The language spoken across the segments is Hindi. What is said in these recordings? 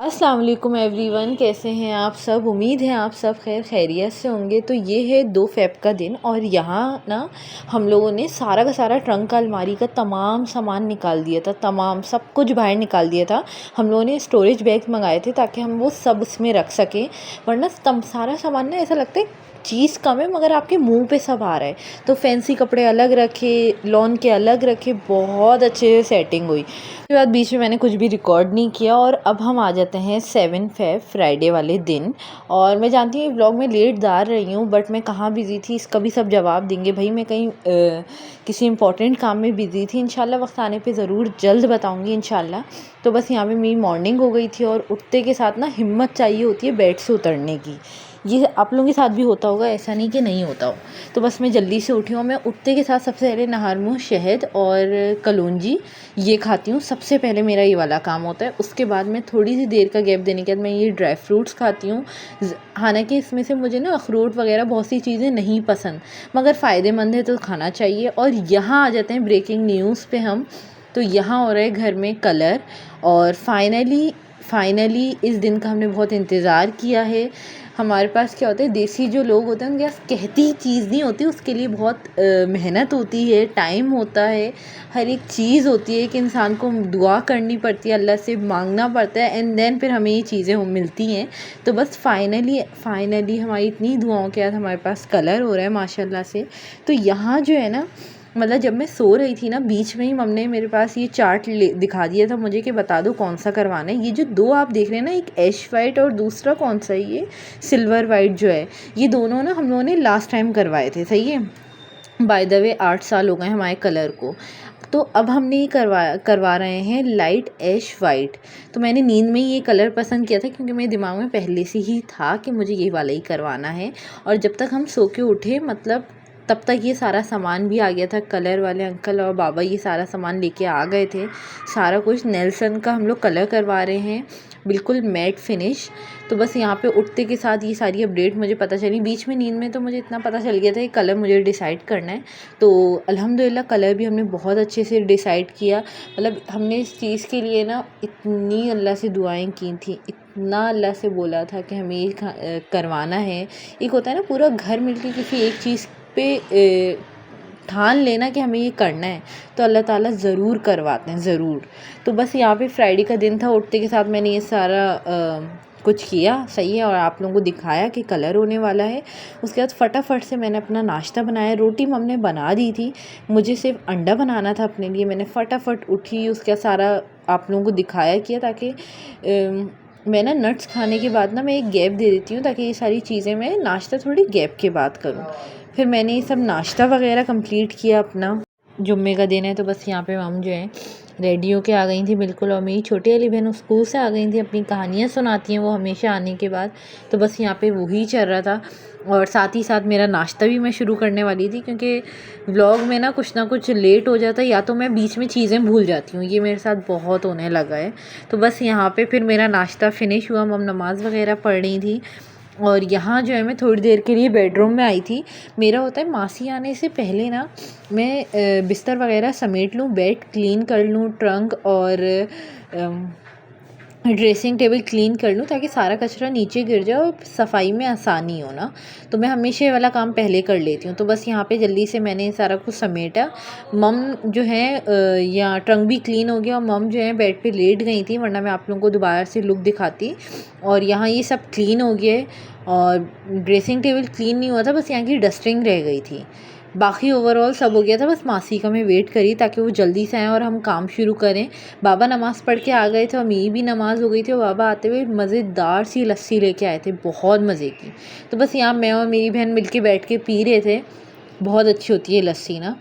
अस्सलाम वालेकुम एवरीवन, कैसे हैं आप सब। उम्मीद है आप सब खैर खैरियत से होंगे। तो ये है 2 फ़ेब का दिन और यहाँ ना हम लोगों ने सारा का सारा ट्रंक अलमारी का तमाम सामान निकाल दिया था, तमाम सब कुछ बाहर निकाल दिया था। हम लोगों ने स्टोरेज बैग्स मंगाए थे ताकि हम वो सब उसमें रख सकें, वरना सारा सामान ना ऐसा लगता है चीज़ कम है मगर आपके मुंह पे सब आ रहा है। तो फैंसी कपड़े अलग रखे, लॉन के अलग रखे, बहुत अच्छे से सेटिंग हुई। उसके बाद बीच में मैंने कुछ भी रिकॉर्ड नहीं किया और अब हम आ जाते हैं 7 फ़ेब फ्राइडे वाले दिन। और मैं जानती हूँ व्लॉग में लेट डाल रही हूँ, बट मैं कहाँ बिज़ी थी इसका भी सब जवाब देंगे भाई। मैं कहीं किसी इंपॉर्टेंट काम में बिज़ी थी, इंशाल्लाह वक्त आने पे ज़रूर जल्द बताऊँगी इंशाल्लाह। तो बस यहाँ पे मेरी मॉर्निंग हो गई थी और उठते के साथ ना हिम्मत चाहिए होती है बेड से उतरने की। ये आप लोगों के साथ भी होता होगा, ऐसा नहीं कि नहीं होता हो। तो बस मैं जल्दी से उठी हूँ। मैं उठते के साथ सबसे पहले नहार मुँह शहद और कलौंजी ये खाती हूँ। सबसे पहले मेरा ये वाला काम होता है। उसके बाद मैं थोड़ी सी देर का गैप देने के बाद मैं ये ड्राई फ्रूट्स खाती हूँ। हालांकि इसमें से मुझे ना अखरोट वगैरह बहुत सी चीज़ें नहीं पसंद, मगर फ़ायदेमंद है तो खाना चाहिए। और यहाँ आ जाते हैं ब्रेकिंग न्यूज़ पे हम। तो यहाँ हो रहा है घर में कलर और फाइनली इस दिन का हमने बहुत इंतज़ार किया है। हमारे पास क्या होता है, देसी जो लोग होते हैं उनके पास कहती चीज़ नहीं होती, उसके लिए बहुत मेहनत होती है, टाइम होता है, हर एक चीज़ होती है कि इंसान को दुआ करनी पड़ती है, अल्लाह से मांगना पड़ता है, एंड देन फिर हमें ये चीज़ें मिलती हैं। तो बस फाइनली हमारी इतनी दुआओं के बाद हमारे पास कलर हो रहा है माशाल्लाह से। तो यहाँ जो है ना, मतलब जब मैं सो रही थी ना, बीच में ही मम्मी ने मेरे पास ये चार्ट दिखा दिया था मुझे कि बता दो कौन सा करवाना है। ये जो 2 आप देख रहे हैं ना, एक ऐश वाइट और दूसरा कौन सा है, ये सिल्वर वाइट जो है, ये दोनों ना हम लोगों ने लास्ट टाइम करवाए थे। सही है, बाय द वे 8 साल हो गए हमारे कलर को। तो अब हमने ये करवा रहे हैं लाइट ऐश वाइट। तो मैंने नींद में ये कलर पसंद किया था क्योंकि मेरे दिमाग में पहले से ही था कि मुझे ये वाला ही करवाना है। और जब तक हम सो के उठे, मतलब तब तक ये सारा सामान भी आ गया था। कलर वाले अंकल और बाबा ये सारा सामान लेके आ गए थे। सारा कुछ नेल्सन का हम लोग कलर करवा रहे हैं, बिल्कुल मैट फिनिश। तो बस यहाँ पे उठते के साथ ये सारी अपडेट मुझे पता चली। बीच में नींद में तो मुझे इतना पता चल गया था कि कलर मुझे डिसाइड करना है। तो अल्हम्दुलिल्लाह कलर भी हमने बहुत अच्छे से डिसाइड किया। मतलब हमने इस चीज़ के लिए ना इतनी अल्लाह से दुआएं की थी, इतना अल्लाह से बोला था कि हमें ये करवाना है। एक होता है ना पूरा घर मिलके किसी एक चीज़ पे ठान लेना कि हमें ये करना है, तो अल्लाह ताला ज़रूर करवाते हैं, ज़रूर। तो बस यहाँ पे फ्राइडे का दिन था, उठते के साथ मैंने ये सारा कुछ किया, सही है, और आप लोगों को दिखाया कि कलर होने वाला है। उसके बाद फटाफट से मैंने अपना नाश्ता बनाया। रोटी मम्मी ने बना दी थी, मुझे सिर्फ अंडा बनाना था अपने लिए। मैंने फटाफट उठी, उसका सारा आप लोगों को दिखाया किया, ताकि मैं ना नट्स खाने के बाद ना मैं एक गैप दे देती हूँ ताकि ये सारी चीज़ें मैं नाश्ता थोड़ी गैप के बाद करूँ। फिर मैंने ये सब नाश्ता वगैरह कंप्लीट किया अपना। जुम्मे का दिन है तो बस यहाँ पे मम जो है रेडी होके आ गई थी बिल्कुल, और मेरी छोटी वाली बहन स्कूल से आ गई थी, अपनी कहानियाँ सुनाती हैं वो हमेशा आने के बाद। तो बस यहाँ पे वही चल रहा था और साथ ही साथ मेरा नाश्ता भी मैं शुरू करने वाली थी, क्योंकि व्लॉग में ना कुछ लेट हो जाता है या तो मैं बीच में चीज़ें भूल जाती हूँ, ये मेरे साथ बहुत होने लगा है। तो बस यहाँ पे फिर मेरा नाश्ता फिनिश हुआ, मम नमाज़ वगैरह पढ़ रही थी और यहाँ जो है मैं थोड़ी देर के लिए बेडरूम में आई थी। मेरा होता है मासी आने से पहले ना मैं बिस्तर वगैरह समेट लूँ, बेड क्लीन कर लूँ, ट्रंक और ड्रेसिंग टेबल क्लीन कर लूँ ताकि सारा कचरा नीचे गिर जाए और सफाई में आसानी हो ना। तो मैं हमेशा ये वाला काम पहले कर लेती हूँ। तो बस यहाँ पे जल्दी से मैंने सारा कुछ समेटा। मम जो है यहाँ ट्रंक भी क्लीन हो गया और मम जो है बेड पे लेट गई थी, वरना मैं आप लोगों को दोबारा से लुक दिखाती। और यहाँ ये सब क्लीन हो गया है और ड्रेसिंग टेबल क्लीन नहीं हुआ था, बस यहाँ की डस्टिंग रह गई थी। बाकी ओवरऑल सब हो गया था, बस मासी का मैं वेट करी ताकि वो जल्दी से आएँ और हम काम शुरू करें। बाबा नमाज़ पढ़ के आ गए थे और मेरी भी नमाज़ हो गई थी और बाबा आते हुए मज़ेदार सी लस्सी लेके आए थे, बहुत मज़े की। तो बस यहाँ मैं और मेरी बहन मिलके बैठ के पी रहे थे, बहुत अच्छी होती है लस्सी ना।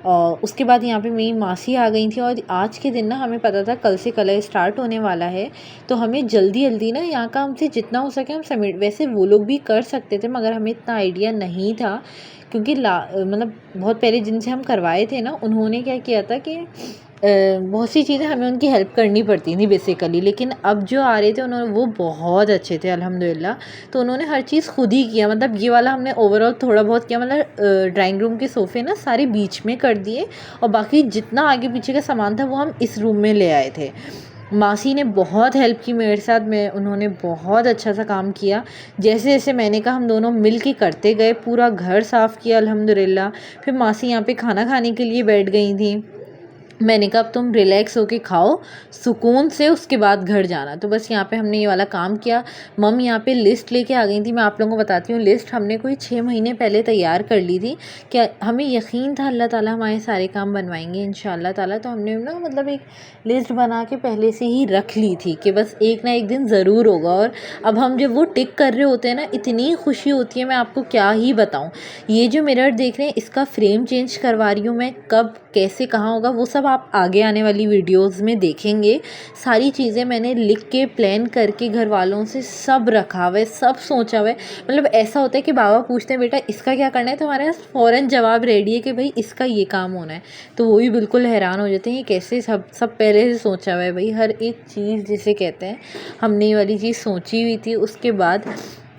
और उसके बाद यहाँ पे मेरी मासी आ गई थी और आज के दिन ना हमें पता था कल से कलर स्टार्ट होने वाला है, तो हमें जल्दी जल्दी ना यहाँ का हमसे जितना हो सके हम समेट। वैसे वो लोग भी कर सकते थे मगर हमें इतना आइडिया नहीं था, क्योंकि मतलब बहुत पहले जिनसे हम करवाए थे ना, उन्होंने क्या किया था कि बहुत सी चीज़ें हमें उनकी हेल्प करनी पड़ती थी बेसिकली। लेकिन अब जो आ रहे थे उन्होंने वो बहुत अच्छे थे अल्हम्दुलिल्लाह। तो उन्होंने हर चीज़ खुद ही किया, मतलब ये वाला हमने ओवरऑल थोड़ा बहुत किया, मतलब ड्राइंग रूम के सोफ़े ना सारे बीच में कर दिए और बाकी जितना आगे पीछे का सामान था वो हम इस रूम में ले आए थे। मासी ने बहुत हेल्प की मेरे साथ, मैं उन्होंने बहुत अच्छा सा काम किया। जैसे जैसे मैंने कहा हम दोनों मिल के करते गए, पूरा घर साफ़ किया अल्हम्दुलिल्लाह। फिर मासी यहाँ पे खाना खाने के लिए बैठ गई थी। मैंने कहा अब तुम रिलैक्स होके खाओ सुकून से, उसके बाद घर जाना। तो बस यहाँ पे हमने ये वाला काम किया। मम यहाँ पे लिस्ट लेके आ गई थी। मैं आप लोगों को बताती हूँ, लिस्ट हमने कोई 6 महीने पहले तैयार कर ली थी। क्या हमें यकीन था अल्लाह ताला हमारे सारे काम बनवाएंगे इंशाल्लाह ताला। तो हमने ना मतलब एक लिस्ट बना के पहले से ही रख ली थी कि बस एक ना एक दिन ज़रूर होगा। और अब हम जब वो टिक कर रहे होते हैं ना, इतनी खुशी होती है, मैं आपको क्या ही बताऊँ। ये जो मिरर देख रहे हैं, इसका फ्रेम चेंज करवा रही हूँ मैं, कब कैसे कहाँ होगा वो सब आप आगे आने वाली वीडियोस में देखेंगे। सारी चीज़ें मैंने लिख के प्लान करके घर वालों से सब रखा हुआ है, सब सोचा हुआ है। मतलब ऐसा होता है कि बाबा पूछते हैं बेटा इसका क्या करना है, तो हमारे पास फ़ौरन जवाब रेडी है कि भाई इसका ये काम होना है। तो वो भी बिल्कुल हैरान हो जाते हैं कैसे सब पहले से सोचा हुआ है भाई, हर एक चीज़ जिसे कहते हैं हमने ये वाली चीज़ सोची हुई थी। उसके बाद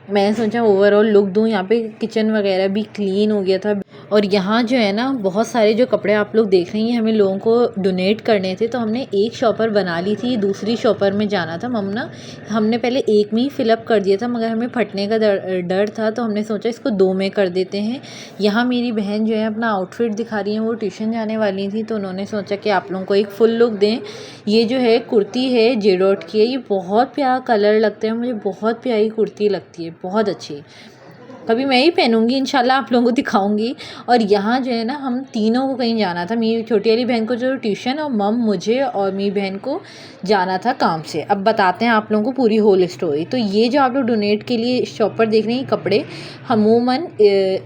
मैंने सोचा ओवरऑल लुक दूँ। यहाँ पे किचन वगैरह भी क्लीन हो गया था। और यहाँ जो है ना बहुत सारे जो कपड़े आप लोग देख रही हैं हमें लोगों को डोनेट करने थे, तो हमने एक शॉपर बना ली थी, दूसरी शॉपर में जाना था। मम्मा हमने पहले एक में ही फ़िलअप कर दिया था, मगर हमें फटने का डर था, तो हमने सोचा इसको 2 में कर देते हैं। यहाँ मेरी बहन जो है अपना आउटफिट दिखा रही है, वो ट्यूशन जाने वाली थी, तो उन्होंने सोचा कि आप लोगों को एक फुल लुक दें। ये जो है कुर्ती है जे डॉट की है, ये बहुत प्यारा कलर लगता है, मुझे बहुत प्यारी कुर्ती लगती है, बहुत अच्छी। कभी मैं ही पहनूंगी इंशाल्लाह, आप लोगों को दिखाऊंगी। और यहाँ जो है ना हम तीनों को कहीं जाना था, मेरी छोटी वाली बहन को जो ट्यूशन, और मम मुझे और मेरी बहन को जाना था काम से। अब बताते हैं आप लोगों को पूरी होल स्टोरी। तो ये जो आप लोग डोनेट के लिए शॉप पर देख रहे हैं कपड़े, अमूमन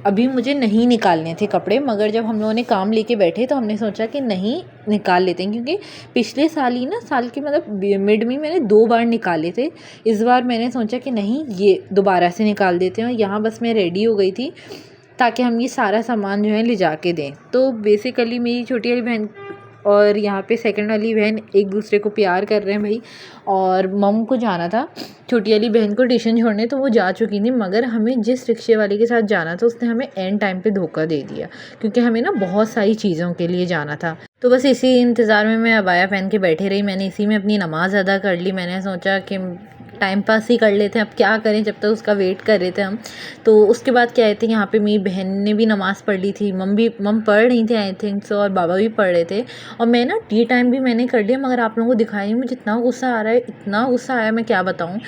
अभी मुझे नहीं निकालने थे कपड़े, मगर जब हम लोगों ने काम लेके बैठे तो हमने सोचा कि नहीं निकाल लेते हैं, क्योंकि पिछले साल ही ना, साल के मतलब मिड में मैंने 2 बार निकाले थे। इस बार मैंने सोचा कि नहीं ये दोबारा से निकाल देते हैं। और यहाँ बस मैं रेडी हो गई थी ताकि हम ये सारा सामान जो है ले जा के दें। तो बेसिकली मेरी छोटी वाली बहन और यहाँ पे सेकंड वाली बहन एक दूसरे को प्यार कर रहे हैं भाई। और मम को जाना था छोटी वाली बहन को ट्यूशन छोड़ने, तो वो जा चुकी थी, मगर हमें जिस रिक्शे वाले के साथ जाना था उसने हमें एंड टाइम पे धोखा दे दिया, क्योंकि हमें ना बहुत सारी चीज़ों के लिए जाना था। तो बस इसी इंतज़ार में मैं अबाया पहन के बैठी रही। मैंने इसी में अपनी नमाज़ अदा कर ली। मैंने सोचा कि टाइम पास ही कर लेते हैं, अब क्या करें, जब तक उसका वेट कर रहे थे हम। तो उसके बाद क्या है थे, यहाँ पे मेरी बहन ने भी नमाज़ पढ़ ली थी, मम पढ़ रही थी आई थिंक सो, और बाबा भी पढ़ रहे थे। और मैं ना टी टाइम भी मैंने कर लिया, मगर आप लोगों को दिखाई नहीं, मुझे इतना गुस्सा आ रहा है, इतना गुस्सा आया मैं क्या बताऊँ।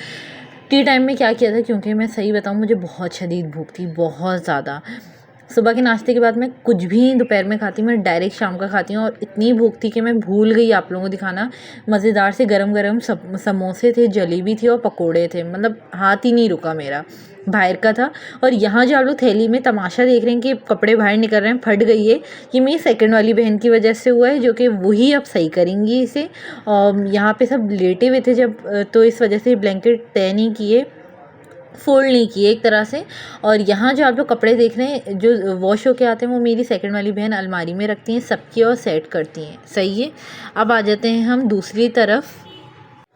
टी टाइम में क्या किया था, क्योंकि मैं सही बताऊँ मुझे बहुत शदीद भूख थी, बहुत ज़्यादा। सुबह के नाश्ते के बाद मैं कुछ भी दोपहर में खाती हूँ, मैं डायरेक्ट शाम का खाती हूँ। और इतनी भूख थी कि मैं भूल गई आप लोगों को दिखाना। मज़ेदार से गरम गरम समोसे थे, जलेबी थी और पकोड़े थे, मतलब हाथ ही नहीं रुका मेरा, बाहर का था। और यहाँ जो आप लोग थैली में तमाशा देख रहे हैं कि कपड़े बाहर निकल रहे हैं, फट गई है, ये मेरी सेकंड वाली बहन की वजह से हुआ है, जो कि वही अब सही करेंगी इसे। और यहाँ पे सब लेटे हुए थे जब, तो इस वजह से ब्लैंकेट तय नहीं किए, फ़ोल्ड नहीं किए एक तरह से। और यहाँ जो आप लोग कपड़े देख रहे हैं जो वॉश होके आते हैं, वो मेरी सेकंड वाली बहन अलमारी में रखती हैं सबकी और सेट करती हैं, सही है। अब आ जाते हैं हम दूसरी तरफ।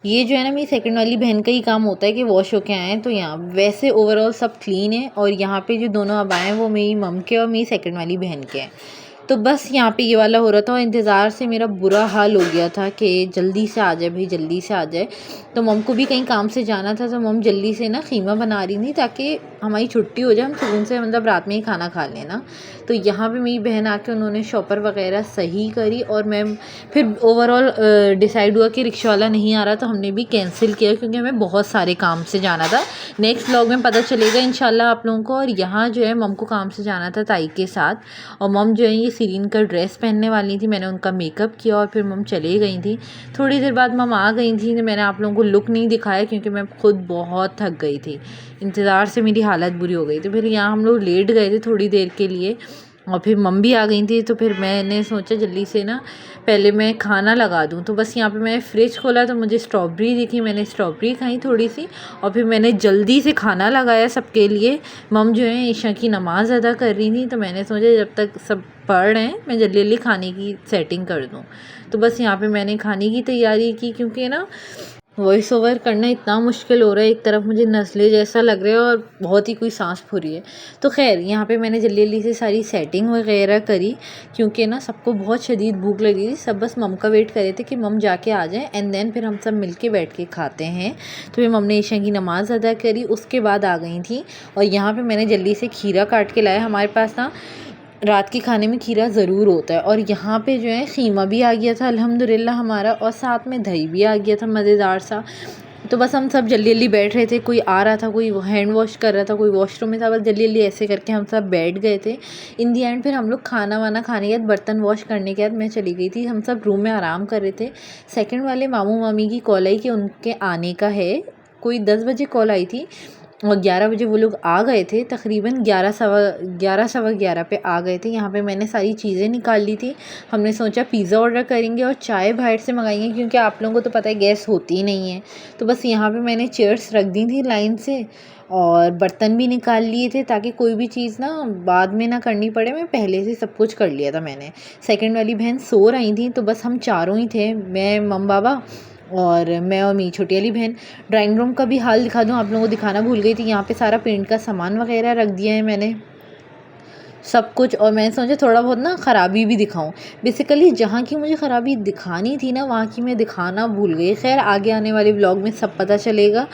ये जो है ना मेरी सेकंड वाली बहन का ही काम होता है कि वॉश होके आए हैं। तो यहाँ वैसे ओवरऑल सब क्लीन है। और यहाँ पे जो दोनों अब आए हैं वो मेरी मम के और मेरी सेकंड वाली बहन के हैं। तो बस यहाँ पे ये वाला हो रहा था, और इंतज़ार से मेरा बुरा हाल हो गया था कि जल्दी से आ जाए भाई, जल्दी से आ जाए। तो मम को भी कहीं काम से जाना था, तो मम जल्दी से ना ख़ीमा बना रही थी ताकि हमारी छुट्टी हो जाए, हम सुकून से मतलब रात में ही खाना खा लेना। तो यहाँ पे मेरी बहन आके उन्होंने शॉपर वगैरह सही करी। और मैं फिर ओवरऑल डिसाइड हुआ कि रिक्शा वाला नहीं आ रहा, तो हमने भी कैंसिल किया, क्योंकि हमें बहुत सारे काम से जाना था। नेक्स्ट व्लॉग में पता चलेगा इंशाल्लाह आप लोगों को। और यहाँ जो है मम को काम से जाना था ताई के साथ, और मम जो है ये सीरीन का ड्रेस पहनने वाली थी, मैंने उनका मेकअप किया और फिर मम चले गई थी। थोड़ी देर बाद मम आ गई थी, तो मैंने आप लोगों को लुक नहीं दिखाया क्योंकि मैं खुद बहुत थक गई थी, इंतज़ार से मेरी हालत बुरी हो गई। तो फिर यहाँ हम लोग लेट गए थे थोड़ी देर के लिए, और फिर मम भी आ गई थी। तो फिर मैंने सोचा जल्दी से ना पहले मैं खाना लगा दूँ। तो बस यहाँ पे मैंने फ्रिज खोला तो मुझे स्ट्रॉबेरी दिखी, मैंने स्ट्रॉबेरी खाई थोड़ी सी, और फिर मैंने जल्दी से खाना लगाया सबके लिए। मम जो है ईशा की नमाज़ अदा कर रही थी, तो मैंने सोचा जब तक सब पढ़ रहे हैं मैं जल्दी जल्दी खाने की सेटिंग कर दूँ। तो बस यहाँ पे मैंने खाने की तैयारी की, क्योंकि ना वॉइस ओवर करना इतना मुश्किल हो रहा है, एक तरफ मुझे नज़ले जैसा लग रहा है और बहुत ही कोई साँस फूली है। तो ख़ैर यहाँ पे मैंने जल्दी-जल्दी से सारी सेटिंग वग़ैरह करी, क्योंकि ना सबको बहुत शदीद भूख लगी थी। सब बस मम का वेट कर रहे थे कि मम जाके आ जाएँ एंड देन फिर हम सब मिल के बैठ के खाते हैं। तो फिर मम ने ईशा की नमाज़ अदा करी, उसके बाद आ गई थी और यहाँ पे मैंने जल्दी से खीरा काट के लाया। हमारे पास ना रात के खाने में खीरा ज़रूर होता है और यहाँ पे जो है ख़ीमा भी आ गया था अल्हम्दुलिल्लाह हमारा, और साथ में दही भी आ गया था मज़ेदार सा। तो बस हम सब जल्दी-जल्दी बैठ रहे थे, कोई आ रहा था, कोई हैंड वॉश कर रहा था, कोई वॉशरूम में था, बस जल्दी-जल्दी ऐसे करके हम सब बैठ गए थे। इन दी एंड फिर हम लोग खाना वाना खाने के बाद, बर्तन वॉश करने के बाद मैं चली गई थी। हम सब रूम में आराम कर रहे थे। सेकंड वाले मामू-मामी की कॉल आई कि उनके आने का है। कोई 10 बजे कॉल आई थी और 11 बजे वो लोग आ गए थे, तकरीबन 11 सवा 11 पे आ गए थे। यहाँ पे मैंने सारी चीज़ें निकाल ली थी। हमने सोचा पिज़्ज़ा ऑर्डर करेंगे और चाय बाहर से मंगाएंगे, क्योंकि आप लोगों को तो पता है गैस होती ही नहीं है। तो बस यहाँ पे मैंने चेयर्स रख दी थी लाइन से और बर्तन भी निकाल लिए थे, ताकि कोई भी चीज़ ना बाद में ना करनी पड़े। मैं पहले से सब कुछ कर लिया था मैंने। सेकंड वाली बहन सो रही थी, तो बस हम चारों ही थे, मैं, मम बाबा और मैं और मेरी छोटी वाली बहन। ड्राइंग रूम का भी हाल दिखा दूँ, आप लोगों को दिखाना भूल गई थी। यहाँ पे सारा पेंट का सामान वगैरह रख दिया है मैंने, सब कुछ। और मैंने सोचा थोड़ा बहुत ना ख़राबी भी दिखाऊं। बेसिकली जहाँ की मुझे ख़राबी दिखानी थी ना, वहाँ की मैं दिखाना भूल गई। खैर आगे आने वाले व्लॉग में सब पता चलेगा।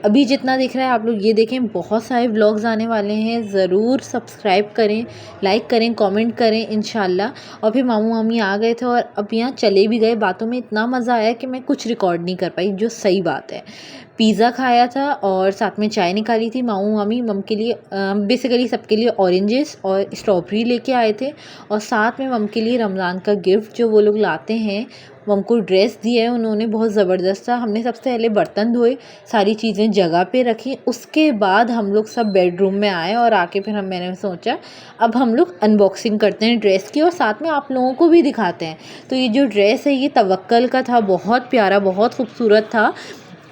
अभी जितना दिख रहा है आप लोग ये देखें, बहुत सारे व्लॉग्स आने वाले हैं। ज़रूर सब्सक्राइब करें, लाइक करें, कमेंट करें इंशाल्लाह। और फिर मामू मामी आ गए थे और अब यहाँ चले भी गए। बातों में इतना मज़ा आया कि मैं कुछ रिकॉर्ड नहीं कर पाई, जो सही बात है। पिज़्ज़ा खाया था और साथ में चाय निकाली थी। मामू मामी मम के लिए बेसिकली सबके लिए ऑरेंजेस और स्ट्रॉबेरी लेके आए थे, और साथ में मम के लिए रमज़ान का गिफ्ट जो वो लोग लाते हैं, मम को ड्रेस दिया है उन्होंने, बहुत ज़बरदस्त था। हमने सबसे पहले बर्तन धोए, सारी चीज़ें जगह पे रखी, उसके बाद हम लोग सब बेडरूम में आए और आके फिर मैंने सोचा अब हम लोग अनबॉक्सिंग करते हैं ड्रेस की और साथ में आप लोगों को भी दिखाते हैं। तो ये जो ड्रेस है ये तवक्कल का था, बहुत प्यारा, बहुत खूबसूरत था।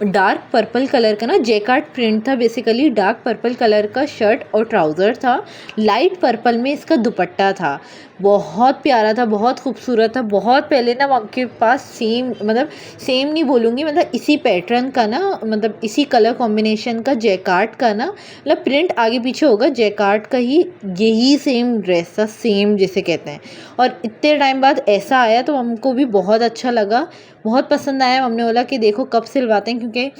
डार्क पर्पल कलर का ना जैकार्ड प्रिंट था, बेसिकली डार्क पर्पल कलर का शर्ट और ट्राउज़र था, लाइट पर्पल में इसका दुपट्टा था। बहुत प्यारा था, बहुत खूबसूरत था। बहुत पहले ना मम के पास सेम नहीं बोलूँगी, मतलब इसी पैटर्न का ना, मतलब इसी कलर कॉम्बिनेशन का जैकार्ड का ना, मतलब प्रिंट आगे पीछे होगा, जैकार्ड का ही यही सेम ड्रेस था, सेम जिसे कहते हैं। और इतने टाइम बाद ऐसा आया तो हमको भी बहुत अच्छा लगा, बहुत पसंद आया। मम्मी ने बोला कि देखो कब सिलवाते हैं, क्योंकि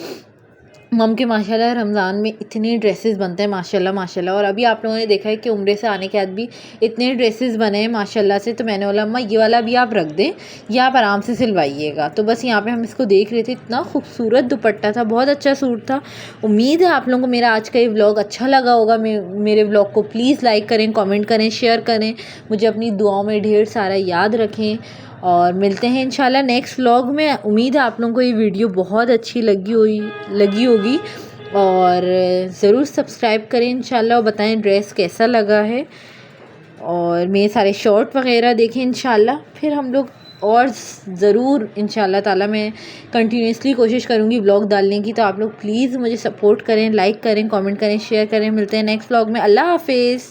मम के माशाल्लाह रमज़ान में इतने ड्रेसेस बनते हैं माशाल्लाह माशाल्लाह। और अभी आप लोगों ने देखा है कि उम्रे से आने के बाद भी इतने ड्रेसेस बने हैं माशाल्लाह से। तो मैंने बोला अम्मा ये वाला भी आप रख दें, ये आप आराम से सिलवाइएगा। तो बस यहाँ पे हम इसको देख रहे थे, इतना खूबसूरत दुपट्टा था, बहुत अच्छा सूट था। उम्मीद है आप लोगों को मेरा आज का ये व्लॉग अच्छा लगा होगा। मेरे व्लॉग को प्लीज़ लाइक करें, कमेंट करें, शेयर करें, मुझे अपनी दुआओं में ढेर सारा याद रखें और मिलते हैं इंशाल्लाह नेक्स्ट व्लॉग में। उम्मीद है आप लोगों को ये वीडियो बहुत अच्छी लगी होगी और ज़रूर सब्सक्राइब करें इंशाल्लाह और बताएं ड्रेस कैसा लगा है और मेरे सारे शॉर्ट वगैरह देखें इंशाल्लाह। फिर हम लोग और ज़रूर इंशाल्लाह ताला मैं कंटिन्यूसली कोशिश करूँगी व्लॉग डालने की। तो आप लोग प्लीज़ मुझे सपोर्ट करें, लाइक करें, कमेंट करें, शेयर करें। मिलते हैं नेक्स्ट व्लॉग में। अल्लाह हाफिज़।